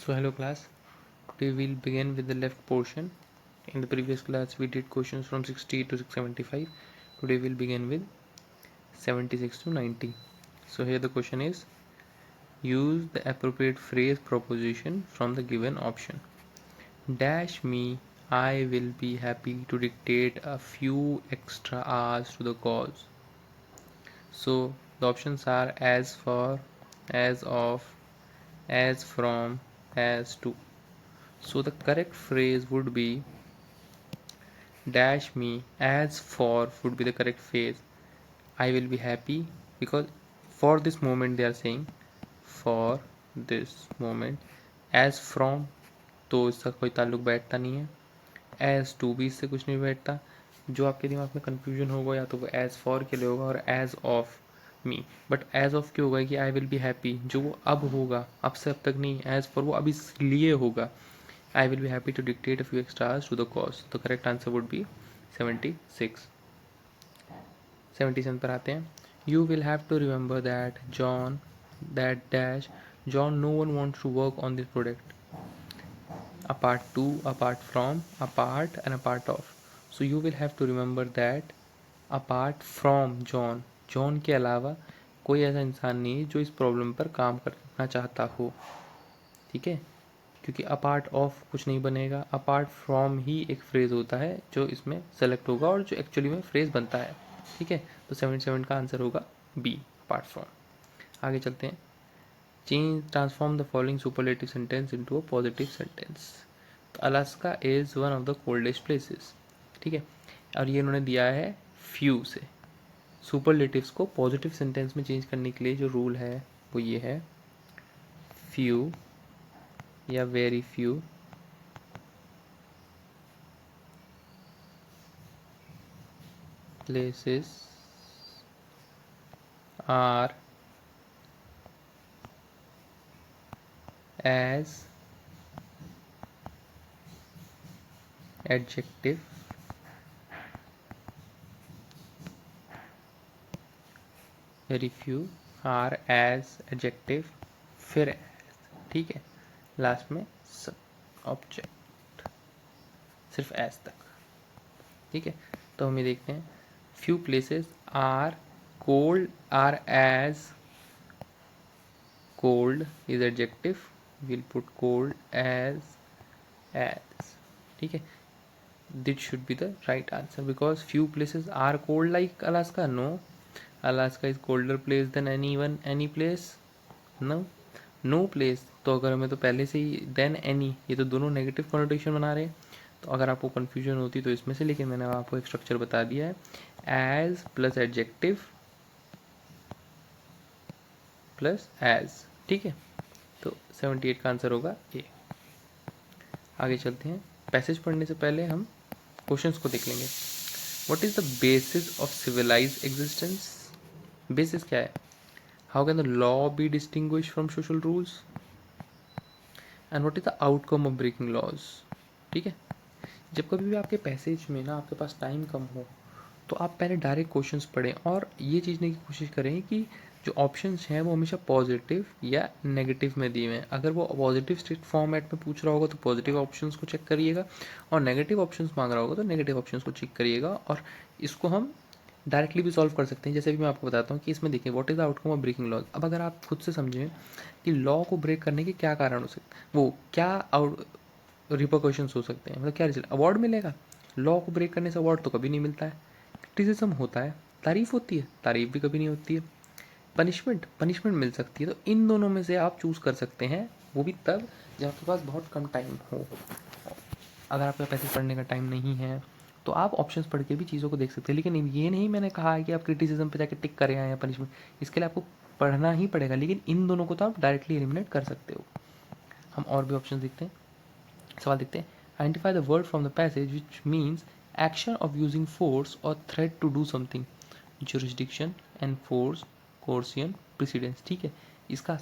So hello class, today we'll begin with the left portion. In the previous class we did questions from 60 to 675. Today we'll begin with 76 to 90. So here the question is, use the appropriate phrase proposition from the given option. Dash me, I will be happy to dictate a few extra hours to the cause. So the options are as for, as of, as from, as to. So the correct phrase would be dash me, as for would be the correct phrase. I will be happy because for this moment they are saying for this moment. As from तो इसका कोई ताल्लुक बैठता नहीं है. As to भी इससे कुछ नहीं बैठता. जो आपके दिमाग में कन्फ्यूजन होगा या तो वो एज फॉर के लिए होगा और as of me. But as of क्यों होगा कि आई विल बी हैप्पी जो वो अब होगा, अब से अब तक नहीं. एज फॉर वो अब इसलिए होगा. I will be happy to dictate a few extra hours to the cause. The correct answer would be 76. 77 पर आते हैं. You will have to remember that that dash, John, no one wants to work on this product. Apart to, apart from, apart and apart of. So you will have to remember that apart from John के अलावा कोई ऐसा इंसान नहीं है जो इस problem पर काम करना चाहता हो. ठीक है, क्योंकि अपार्ट ऑफ कुछ नहीं बनेगा. अपार्ट फ्रॉम ही एक फ्रेज़ होता है जो इसमें सेलेक्ट होगा और जो एक्चुअली में फ्रेज़ बनता है. ठीक है, तो 77 का आंसर होगा बी, अपार्ट फ्रॉम. आगे चलते हैं. Change transform the following superlative sentence into a positive sentence. तो Alaska is one of the coldest places. ठीक है, और ये उन्होंने दिया है फ्यू से. सुपरलेटिव्स को पॉजिटिव सेंटेंस में चेंज करने के लिए जो रूल है वो ये है, फ्यू या very few places are as adjective very few are as adjective फिर as. ठीक है, लास्ट में ऑब्जेक्ट, सिर्फ एज तक. ठीक है, तो हम ये देखते हैं. Few places are cold, are as cold is adjective. Will put cold as. ठीक है, this should be the right answer because few places are cold like Alaska. No, Alaska is colder place than any place. No place. तो अगर हमें तो पहले से ही then any, ये तो दोनों नेगेटिव कॉनोटेशन बना रहे हैं. तो अगर आपको कन्फ्यूजन होती तो इसमें से, लेकिन मैंने आपको एक स्ट्रक्चर बता दिया है, as plus adjective plus as. ठीक है, तो 78 का आंसर होगा ए. आगे चलते हैं. पैसेज पढ़ने से पहले हम क्वेश्चंस को देख लेंगे. What is the basis of civilise existence. Basis क्या है? How can the law be distinguish from social rules and what is the outcome of breaking laws. ठीक है, जब कभी भी आपके पैसेज में ना आपके पास टाइम कम हो तो आप पहले डायरेक्ट क्वेश्चंस पढ़ें और ये चीज़ने की कोशिश करें कि जो ऑप्शंस हैं वो हमेशा पॉजिटिव या नेगेटिव में दिए हुए हैं. अगर वो पॉजिटिव स्टेट फॉर्मेट में पूछ रहा होगा तो पॉजिटिव ऑप्शंस को चेक करिएगा, और नेगेटिव ऑप्शंस मांग रहा होगा तो नेगेटिव ऑप्शंस को चेक करिएगा. और इसको हम डायरेक्टली भी सॉल्व कर सकते हैं. जैसे भी मैं आपको बताता हूँ कि इसमें देखिए, what is the outcome of breaking laws. अब अगर आप खुद से समझें कि लॉ को ब्रेक करने के क्या कारण हो सकते हैं, वो क्या रिपोकॉशंस हो सकते हैं, मतलब क्या रिजल्ट. अवार्ड मिलेगा. लॉ को ब्रेक करने से अवार्ड तो कभी नहीं मिलता है. क्रिटिसिज्म होता है, तारीफ होती है, तारीफ भी कभी नहीं होती है. पनिशमेंट मिल सकती है. तो इन दोनों में से आप चूज़ कर सकते हैं, वो भी तब जब आपके पास बहुत कम टाइम हो. अगर आपके पैसे पढ़ने का टाइम नहीं है तो आप ऑप्शंस पढ़ के भी चीज़ों को देख सकते हैं. लेकिन ये नहीं मैंने कहा है कि आप क्रिटिसिज्म पे जाके टिक करें या पनिशमेंट, इसके लिए आपको पढ़ना ही पड़ेगा. लेकिन इन दोनों को तो आप डायरेक्टली एलिमिनेट कर सकते हो. हम और भी ऑप्शन देखते हैं. सवाल देखते हैं. Identify the word from the passage which means action of using force or threat to do something. Jurisdiction, enforce, coercion, precedence. ठीक है, इसका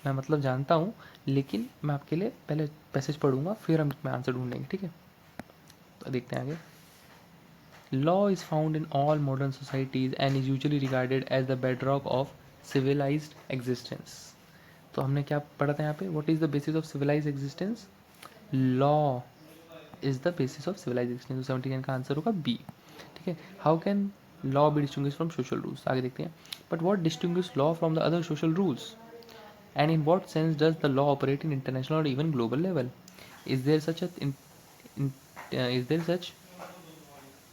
मैं मतलब जानता हूँ, लेकिन मैं आपके लिए पहले पैसेज पढ़ूंगा फिर हम इसमें आंसर ढूंढेंगे. ठीक है, तो देखते हैं आगे. Law is found in all modern societies and is usually regarded as the bedrock of civilised existence. तो हमने क्या पढ़ा था यहाँ पे, what is the basis of civilise existence, law is the basis of civilise existence. तो 79 का answer होगा बी। ठीक है, how can law be distinguish from social rules, आगे देखते हैं। But what distinguish law from the other social rules, and in what sense does the law operate in international or even global level? Is there such a is there such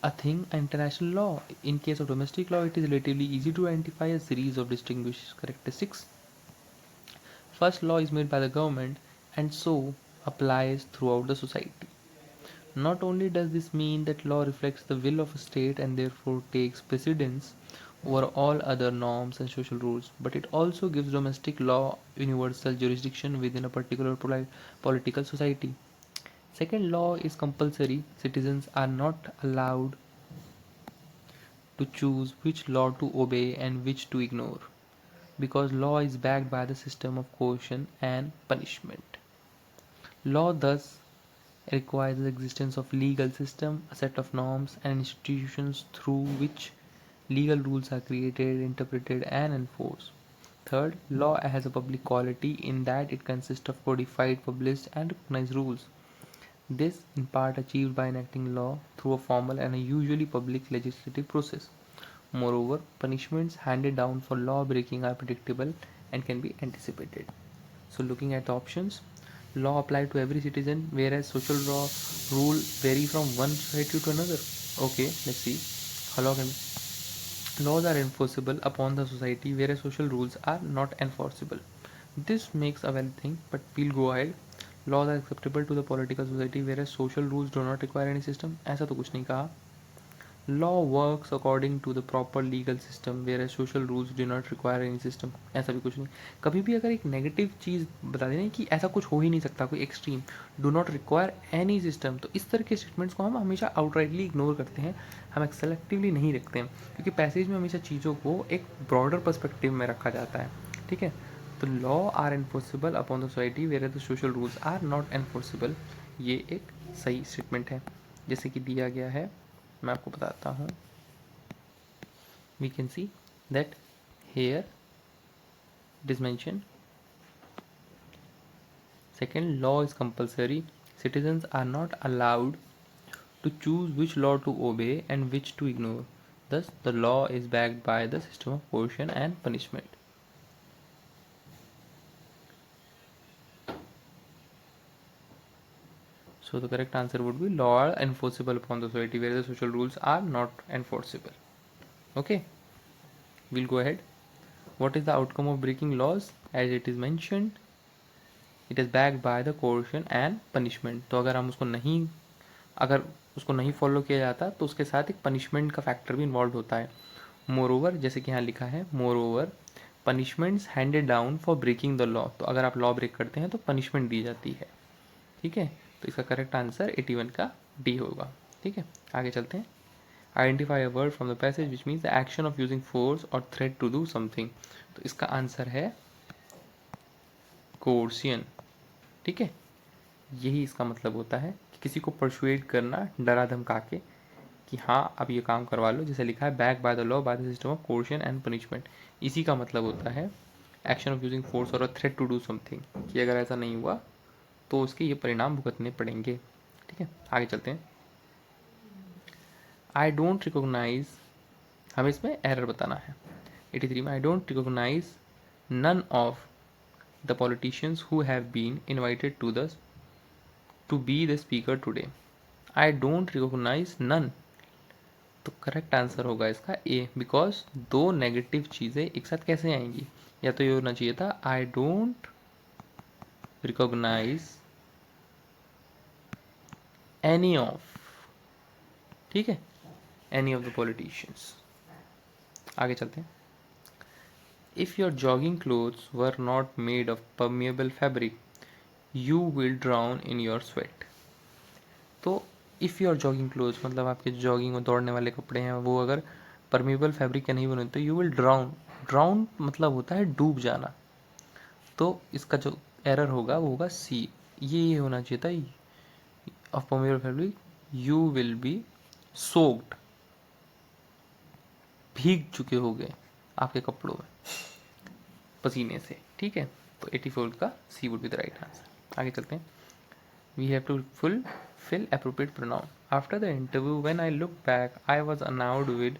a thing, international law? In case of domestic law, it is relatively easy to identify a series of distinguished characteristics. First, law is made by the government and so applies throughout the society. Not only does this mean that law reflects the will of a state and therefore takes precedence over all other norms and social rules, but it also gives domestic law universal jurisdiction within a particular political society. Second, law is compulsory. Citizens are not allowed to choose which law to obey and which to ignore, because law is backed by the system of coercion and punishment. Law thus requires the existence of legal system, a set of norms and institutions through which legal rules are created, interpreted and enforced. Third, law has a public quality in that it consists of codified, published and recognized rules. This in part achieved by enacting law through a formal and a usually public legislative process. Moreover, punishments handed down for law breaking are predictable and can be anticipated. So looking at the options, law applied to every citizen, whereas social law rule vary from one society to another. Okay, let's see. How laws are enforceable upon the society, whereas social rules are not enforceable. This makes a valid thing, but we'll go ahead. Laws are acceptable to the political society, whereas social rules do not require any system. ऐसा तो कुछ नहीं कहा. Law works according to the proper legal system, whereas social rules do not require any system. ऐसा भी कुछ नहीं. कभी भी अगर एक नेगेटिव चीज़ बता देना कि ऐसा कुछ हो ही नहीं सकता, कोई extreme, do not require any system, तो इस तरह के स्टेटमेंट्स को हम हमेशा आउटराइटली इग्नोर करते हैं, हम सेलेक्टिवली नहीं रखते हैं, क्योंकि पैसेज में हमेशा चीज़ों को एक ब्रॉडर पर्सपेक्टिव में रखा जाता है. ठीक है, तो law are enforceable upon the society where the social rules are not enforceable. ये एक सही स्टेटमेंट है, जैसे कि दिया गया है, मैं आपको बताता हूँ. We can see that here it is mentioned. Second, law is compulsory. Citizens are not allowed to choose which law to obey and which to ignore. Thus, the law is backed by the system of coercion and punishment. So, the correct answer would be law are enforceable upon the society, where the social rules are not enforceable. Okay, we'll go ahead. What is the outcome of breaking laws? As it is mentioned, it is backed by the coercion and punishment. तो अगर उसको नहीं follow किया जाता तो उसके साथ एक पनिशमेंट का फैक्टर भी इन्वॉल्व होता है. मोर ओवर, जैसे कि यहाँ लिखा है, moreover punishments handed down for breaking the law. तो अगर आप लॉ ब्रेक करते हैं तो पनिशमेंट दी जाती है. ठीक है, तो इसका करेक्ट आंसर 81 का डी होगा. ठीक है, आगे चलते हैं. Identify a word from the passage which means the action of using force or threat to do something. तो इसका आंसर है कोर्सियन. ठीक है, यही इसका मतलब होता है कि किसी को परसुएड करना, डरा धमका के कि हाँ अब ये काम करवा लो, जैसे लिखा है back by the law by the system of coercion and punishment. इसी का मतलब होता है एक्शन ऑफ यूजिंग फोर्स और a threat to do something, कि अगर ऐसा नहीं हुआ तो उसके ये परिणाम भुगतने पड़ेंगे. ठीक है, आगे चलते हैं. आई डोंट रिकोगनाइज, हमें इसमें एरर बताना है. 83 में, I don't recognise none of the politicians who have been invited to be the speaker today. I don't recognise none, तो करेक्ट आंसर होगा इसका ए, बिकॉज दो नेगेटिव चीज़ें एक साथ कैसे आएंगी. या तो ये होना चाहिए था I don't recognise any of, ठीक है, एनी ऑफ द पॉलिटिशियंस. आगे चलते हैं. If your jogging clothes were not made of permeable fabric you will drown in your sweat. तो इफ़ योर जॉगिंग क्लोथ्स मतलब आपके जॉगिंग और दौड़ने वाले कपड़े हैं वो अगर परमिएबल फैब्रिक के नहीं बने तो यू विल ड्राउन. ड्राउन मतलब होता है डूब जाना. तो इसका जो एरर होगा वो होगा सी. ये होना चाहिए था of permeable fabric you will be soaked, भीग चुके होगे आपके कपड़ों में पसीने से. ठीक है, तो 84 का C would be the right answer. आगे चलते हैं। We have to fulfill appropriate pronoun. After the interview, when I look back, I was annoyed with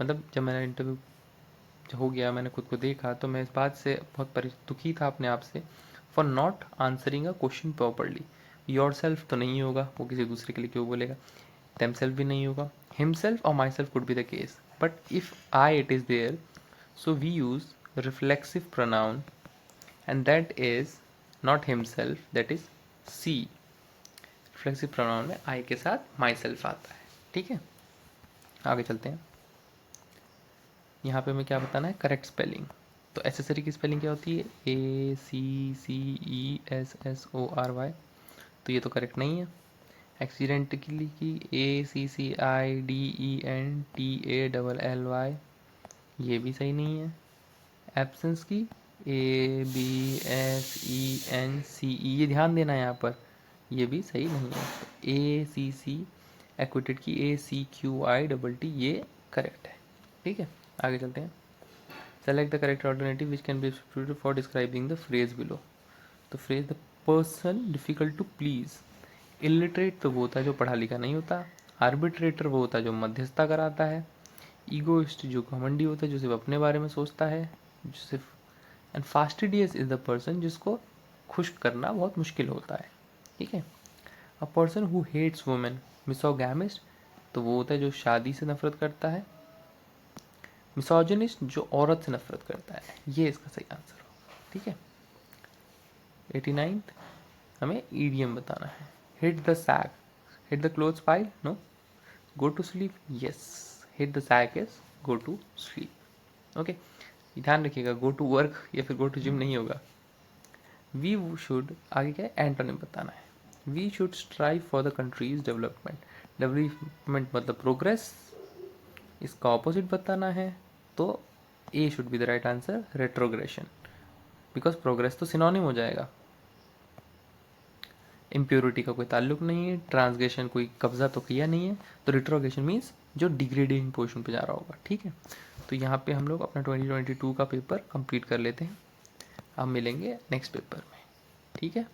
मतलब जब मेरा इंटरव्यू हो गया, मैंने खुद को देखा, तो मैं इस बात से बहुत दुखी था अपने आप से, for not answering a question properly. Your self तो नहीं होगा, वो किसी दूसरे के लिए क्यों बोलेगा, देम सेल्फ भी नहीं होगा, हिमसेल्फ और myself could be the case, but if I it is there, so we use reflexive pronoun and that is not himself, that is C. Reflexive pronoun में आई के साथ my self आता है, ठीक है। आगे चलते हैं। यहाँ पे हमें क्या बताना है, करेक्ट स्पेलिंग। तो एसेसरी की स्पेलिंग क्या होती है, ACCESSORY, तो ये तो करेक्ट नहीं है। एक्सीडेंटली की ACCIDENTALLY, ये भी सही नहीं है। एब्सेंस की ABSENCE, ये ध्यान देना है यहाँ पर, ये भी सही नहीं है। ACC एक्विटेड की ACQITT, ये करेक्ट है, ठीक है। आगे चलते हैं। Select the correct alternative which can be substituted for describing the phrase below. तो phrase, the person difficult to please. Illiterate तो वो होता है जो पढ़ा लिखा नहीं होता, आर्बिट्रेटर वो होता है जो मध्यस्थता कराता है, ईगोइस्ट जो घमंडी होता है जो सिर्फ अपने बारे में सोचता है, जो सिर्फ, and fastidious is the person जिसको खुश करना बहुत मुश्किल होता है, ठीक है। A person who hates women, misogamist तो वो होता है जो शादी से नफरत करता है, मिसोजिनिस्ट जो औरत से नफरत करता है, ये इसका सही आंसर होगा, ठीक है। 89 हमें ईडियम बताना है। Hit the sack, hit the clothes pile, no, go to sleep, yes, hit the sack is go to sleep, okay. ध्यान रखिएगा, गो टू वर्क या फिर गो टू जिम नहीं होगा। वी शुड, आगे क्या है, एंटोनिम बताना है। We should strive for the country's development, development मतलब प्रोग्रेस, इसका ऑपोजिट बताना है, तो A should be the right answer, retrogression, because progress तो सिनोनिम हो जाएगा। इम्प्योरिटी का कोई ताल्लुक नहीं है, ट्रांसग्रेशन कोई कब्जा तो किया नहीं है, तो रिट्रोग्रेशन मीन्स जो डिग्रेडिंग पोजिशन पे जा रहा होगा, ठीक है। तो यहाँ पे हम लोग अपना 2022 का पेपर कंप्लीट कर लेते हैं, अब मिलेंगे नेक्स्ट पेपर में, ठीक है।